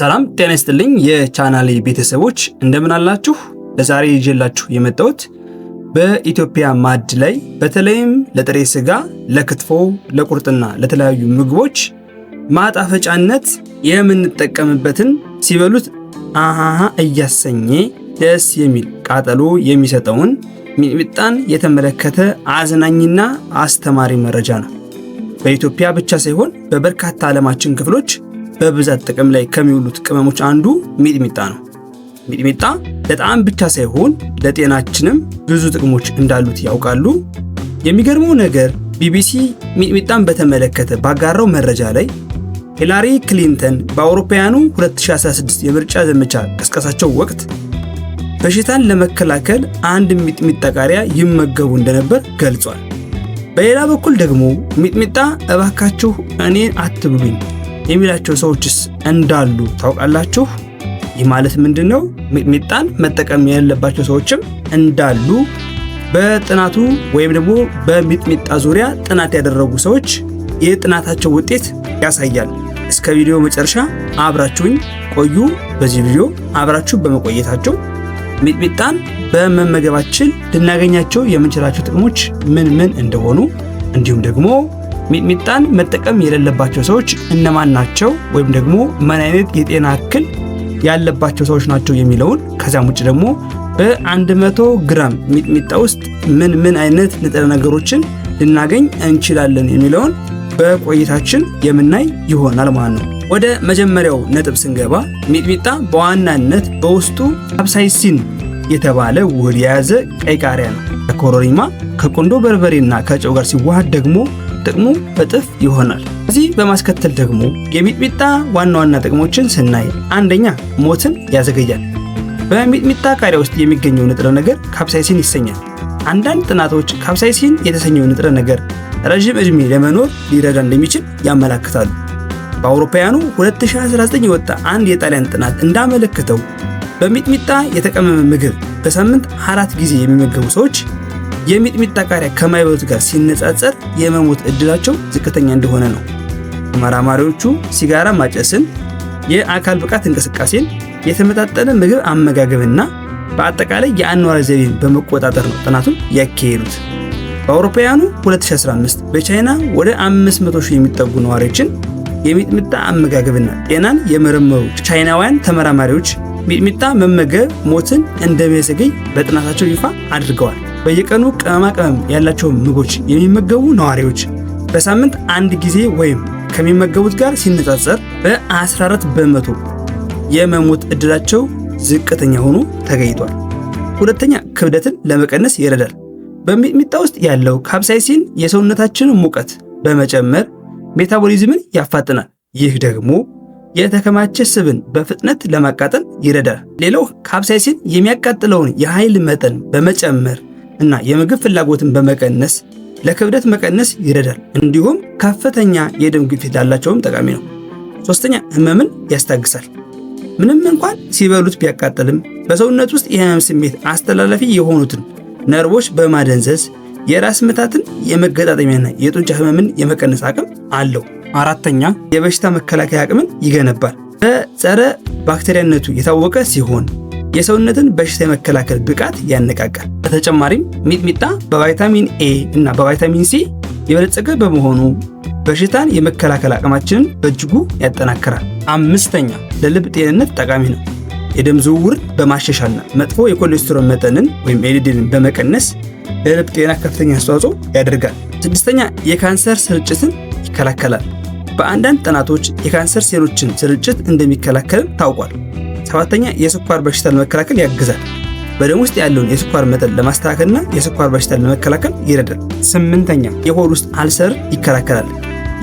ሰላም ጤና ይስጥልኝ የቻናሌ ቤተሰቦች እንደምን አላችሁ? ለዛሬ ይዤላችሁ የመጣሁት በኢትዮጵያ ማዕድ ላይ በተለይም ለጥሬ ስጋ፣ ለክትፎ፣ ለቁርጥና ለተለያዩ ምግቦች ማጣፈጫነት የምንጠቀምበትን ሲበሉት አሃሃ እያሰኘ ደስ የሚል ቃጠሎ የሚሰጠውን ሚጥሚጣን የተመለከተ አዝናኝና አስተማሪ መረጃ ነው። በኢትዮጵያ ብቻ ሳይሆን በበርካታ ዓለማችን ክፍሎች በብዛት ጥቅም ላይ ከሚውሉት ቅመሞች አንዱ ሚጥሚጣ ነው። ሚጥሚጣ ለጣዕም ብቻ ሳይሆን ለጤናችንም ብዙ ጥቅሞች እንዳሉት ያውቃሉ? የሚገርመው ነገር ቢቢሲ ሚጥሚጣን በተመለከተ ባጋራው መረጃ ላይ ሂላሪ ክሊንተን በአውሮፓውያኑ 2016 የምርጫ ዘመቻ ቅስቀሳቸው ወቅት በሽታን ለመከላከል አንድ ሚጥሚጣ ቃሪያ ይመገቡ እንደነበር ገልጿል። በሌላ በኩል ደግሞ ሚጥሚጣ እባካችሁ እኔን አትብሉኝ የሚላቸው ሰዎችስ እንዳሉ ታውቃላችሁ? ይህ ማለት ምንድነው? ሚጥሚጣን መጠቀም ያለባቸው ሰዎችም እንዳሉ በጥናቱ ወይም ደግሞ በሚጥሚጣ ዙሪያ ጥናት ያደረጉ ሰዎች የጥናታቸው ውጤት ያሳያል። እስከ ቪዲዮ መጨረሻ አብራችሁኝ ቆዩ። በዚህ ቪዲዮ አብራችሁ በመቆየታችሁ ሚጥሚጣን በመመገባችን ልናገኛቸው የምንችላቸው ጥቅሞች ምን ምን እንደሆኑ እንዲሁም ደግሞ ሚጥሚጣን መጠቀም የሌለባቸው ሰዎች እነማን ናቸው ወይም ደግሞ ምን አይነት የጤና እክል ያለባቸው ሰዎች ናቸው የሚለውን ከዛም ውጭ ደግሞ በ100 ግራም ሚጥሚጣ ውስጥ ምን አይነት ንጥረ ነገሮችን ልናገኝ እንችላለን የሚለውን በቆይታችን የምናይ ይሆናል ማለት ነው። ወደ መጀመሪያው ነጥብ ስንገባ ሚጥሚጣ በዋናነት በውስጡ ካፕሳይሲን የተባለ ውህድ የያዘ ቀይ ቃሪያ ነው። ከኮረሪማ ከቁንዶ በርበሬና ከጨው ጋር ሲዋሃድ ደግሞ ጥቅሙ እጥፍ ይሆናል። እዚህ በማስከተል ደግሞ የሚጥሚጣ ዋና ዋና ጥቅሞችን ስናይ አንደኛ ሞትን ያዘገያል። በሚጥሚጣ ቃሪያ ውስጥ የሚገኘው ንጥረ ነገር ካፕሳይሲን ይሰኛል። አንዳንድ ጥናቶች ካፕሳይሲን የተሰኘው ንጥረ ነገር ረጅም ዕድሜ ለመኖር ሊረዳ እንደሚችል ያመለክታሉ። በአውሮፓውያኑ 2019 የወጣ አንድ የጣሊያን ጥናት እንዳመለከተው በሚጥሚጣ የተቀመመ ምግብ በሳምንት 4 ጊዜ የሚመገቡ ሰዎች የሚጥሚጣ ቃሪያ ከማይበሉት ጋር ሲነጻጸር የመሞት እድላቸው ዝቅተኛ እንደሆነ ነው። ተመራማሪዎቹ ሲጋራ ማጨስን፣ የአካል ብቃት እንቅስቃሴን፣ የተመጣጠነ ምግብ አመጋገብና በአጠቃላይ የአኗኗር ዘይቤን በመቆጣጠር ነው ጥናቱን ያካሄዱት። በአውሮፓውያኑ 2015 በቻይና ወደ 500 ሺህ የሚጠጉ ነዋሪዎችን የሚጥሚጣ አመጋገብና ጤናን የመረመሩ ቻይናውያን ተመራማሪዎች ሚጥሚጣ መመገብ ሞትን እንደሚያዘገይ በጥናታቸው ይፋ አድርገዋል። በየቀኑ ቅመማ ቅመም ያላቸውን ምግቦች የሚመገቡ ነዋሪዎች በሳምንት 1 ጊዜ ወይም ከሚመገቡት ጋር ሲነጻጸር በ14 በመቶ የመሞት እድላቸው ዝቅተኛ ሆኖ ተገኝቷል። ሁለተኛ ክብደትን ለመቀነስ ይረዳል። በሚጥሚጣ ውስጥ ያለው ካፕሳይሲን የሰውነታችንን ሙቀት በመጨመር ሜታቦሊዝምን ያፋጥናል። ይህ ደግሞ የተከማቸ ስብን በፍጥነት ለማቃጠል ይረዳል። ሌላው ካፕሳይሲን የሚያቃጥለውን የኃይል መጠን በመጨመር እና የምግብ ፍላጎትን በመቀነስ ለክብደት መቀነስ ይረዳል። እንዲሁም ከፍተኛ የደም ግፊት ላላቸውም ጠቃሚ ነው። ሶስተኛ ህመምን ያስታግሳል። ምንም እንኳን ሲበሉት ቢያቃጥልም በሰውነት ውስጥ የህመም ስሜት አስተላላፊ የሆኑትን ነርቮች በማደንዘዝ የራስ ምታትን፣ የመገጣጠሚያና የጡንቻ ህመምን የመቀነስ አቅም አለው። አራተኛ የበሽታ መከላከያ አቅምን ይገነባል። በጸረ ባክቴሪያነቱ የታወቀ ሲሆን የሰውነትን በሽታ የመከላከል ብቃት ያነቃቃል። በተጨማሪም ሚጥሚጣ በቫይታሚን ኤ እና በቫይታሚን ሲ የበለጸገ በመሆኑ በሽታን የመከላከል አቅማችንን በእጅጉ ያጠናክራል። አምስተኛ ለልብ ጤንነት ጠቃሚ ነው። የደም ዝውውርን በማሻሻልና መጥፎ የኮሌስትሮል መጠንን ወይም ኤልዲኤልን በመቀነስ ለልብ ጤና ከፍተኛ አስተዋጽኦ ያደርጋል። ስድስተኛ የካንሰር ስርጭትን ይከላከላል። በአንዳንድ ጥናቶች የካንሰር ሴሎችን ስርጭት እንደሚከላከል ታውቋል። ሰባተኛ የስኳር በሽታ ለመከላከል ያግዛል። በደም ውስጥ ያለውን የስኳር መጠን ለማስተካከልና የስኳር በሽታ ለመከላከል ይረዳል። ስምንተኛ የሆድ ውስጥ አልሰር ይከላከላል።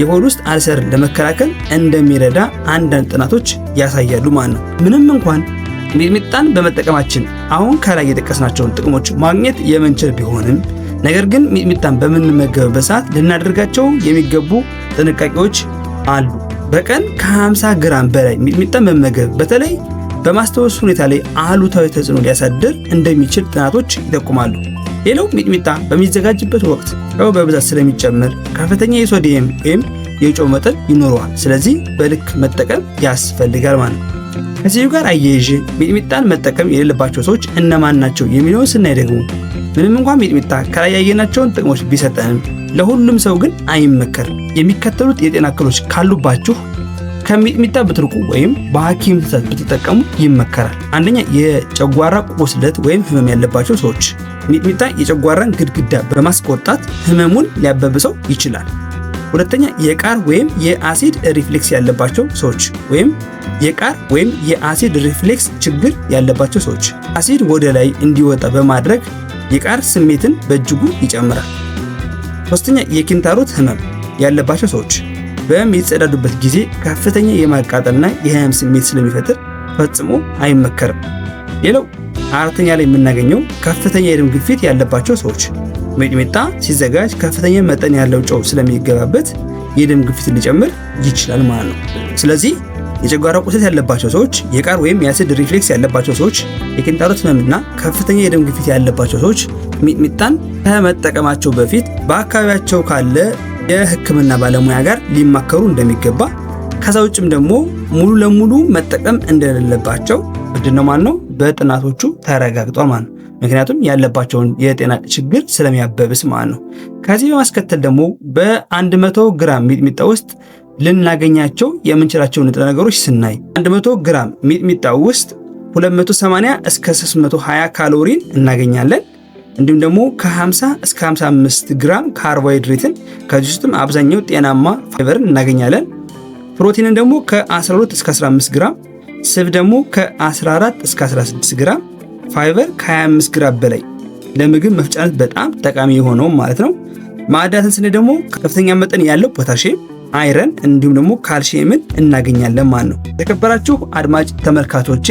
የሆድ ውስጥ አልሰር ለመከላከል እንደሚረዳ አንዳንድ ጥናቶች ያሳያሉ ማለት ነው። ምንም እንኳን ሚጥሚጣን በመጠቀማችን አሁን ከላይ የጠቀስናቸውን ጥቅሞች ማግኘት የምንችል ቢሆንም ነገር ግን ሚጥሚጣን በምንመገብበት ሰዓት ልናደርጋቸው የሚገቡ ጥንቃቄዎች አሉ። በቀን ከ50 ግራም በላይ ሚጥሚጣን መመገብ በተለይ በማስታወስ ሁኔታ ላይ አሉታዊ ተጽዕኖ ሊያሳድር እንደሚችል ጥናቶች ይጠቁማሉ። ሌላው ሚጥሚጣ በሚዘጋጅበት ወቅት ጨው በብዛት ስለሚጨመር ከፍተኛ የሶዲየም ወይም የጨው መጠን ይኖረዋል። ስለዚህ በልክ መጠቀም ያስፈልጋል ማለት ነው። ከዚሁ ጋር አያይዤ ሚጥሚጣን መጠቀም የሌለባቸው ሰዎች እነማን ናቸው የሚለውን ስናይ ደግሞ ምንም እንኳን ሚጥሚጣ ከላይ ያየናቸውን ጥቅሞች ቢሰጠንም ለሁሉም ሰው ግን አይመከርም። የሚከተሉት የጤና እክሎች ካሉባችሁ ከሚጥሚጣ ብትርቁ ወይም በሐኪም ትዕዛዝ ብትጠቀሙ ይመከራል። አንደኛ የጨጓራ ቁስለት ወይም ህመም ያለባቸው ሰዎች። ሚጥሚጣ የጨጓራን ግድግዳ በማስቆጣት ህመሙን ሊያባብሰው ይችላል። ሁለተኛ የቃር ወይም የአሲድ ሪፍሌክስ ያለባቸው ሰዎች ወይም የቃር ወይም የአሲድ ሪፍሌክስ ችግር ያለባቸው ሰዎች አሲድ ወደ ላይ እንዲወጣ በማድረግ የቃር ስሜትን በእጅጉ ይጨምራል። ሶስተኛ የኪንታሮት ህመም ያለባቸው ሰዎች በሚጸዳዱበት ጊዜ ከፍተኛ የማቃጠልና የህመም ስሜት ስለሚፈጥር ፈጽሞ አይመከርም። ሌላው አራተኛ ላይ የምናገኘው ከፍተኛ የደም ግፊት ያለባቸው ሰዎች ሚጥሚጣ ሲዘጋጅ ከፍተኛ መጠን ያለው ጨው ስለሚገባበት የደም ግፊት ሊጨምር ይችላል ማለት ነው። ስለዚህ የጨጓራ ቁስለት ያለባቸው ሰዎች፣ የቃር ወይም የአሲድ ሪፍሌክስ ያለባቸው ሰዎች፣ የኪንታሮት ህመምና ከፍተኛ የደም ግፊት ያለባቸው ሰዎች ሚጥሚጣን ከመጠቀማቸው በፊት በአካባቢያቸው ካለ የህክምና ባለሙያ ጋር ሊማከሩ እንደሚገባ፣ ከዛ ውጭም ደግሞ ሙሉ ለሙሉ መጠቀም እንደሌለባቸው ምንድነው ማለት ነው በጥናቶቹ ተረጋግጧል ማለት ነው። ምክንያቱም ያለባቸውን የጤና ችግር ስለሚያበብስ ማለት ነው። ከዚህ በማስከተል ደግሞ በ100 ግራም ሚጥሚጣ ውስጥ ልናገኛቸው የምንችላቸው ንጥረ ነገሮች ስናይ 100 ግራም ሚጥሚጣ ውስጥ 280 እስከ 320 ካሎሪን እናገኛለን። እንዲሁም ደግሞ ከ50 እስከ 55 ግራም ካርቦሃይድሬትን ከዚህ ውስጥም አብዛኛው ጤናማ ፋይበርን እናገኛለን። ፕሮቲንን ደግሞ ከ12 እስከ 15 ግራም፣ ስብ ደግሞ ከ14 እስከ 16 ግራም፣ ፋይበር ከ25 ግራም በላይ ለምግብ መፍጫነት በጣም ጠቃሚ የሆነው ማለት ነው። ማዕድናትን ስንል ደግሞ ከፍተኛ መጠን ያለው ፖታሺየም፣ አይረን እንዲሁም ደግሞ ካልሲየምን እናገኛለን ማለት ነው። የተከበራችሁ አድማጭ ተመልካቾቼ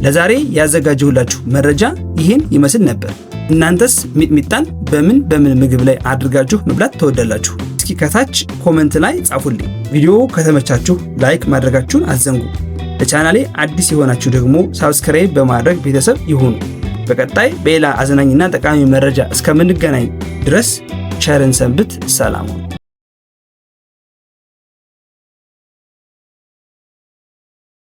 ለዛሬ ያዘጋጀሁላችሁ መረጃ ይህን ይመስል ነበር። እናንተስ ሚጥሚጣን በምን ምግብ ላይ አድርጋችሁ መብላት ትወዳላችሁ? እስኪ ከታች ኮሜንት ላይ ጻፉልኝ። ቪዲዮ ከተመቻችሁ ላይክ ማድረጋችሁን አትዘንጉ። ለቻናሌ አዲስ የሆናችሁ ደግሞ ሳብስክራይብ በማድረግ ቤተሰብ ይሁኑ። በቀጣይ በሌላ አዝናኝና ጠቃሚ መረጃ እስከምንገናኝ ድረስ ቸርን ሰንብት። ሰላም።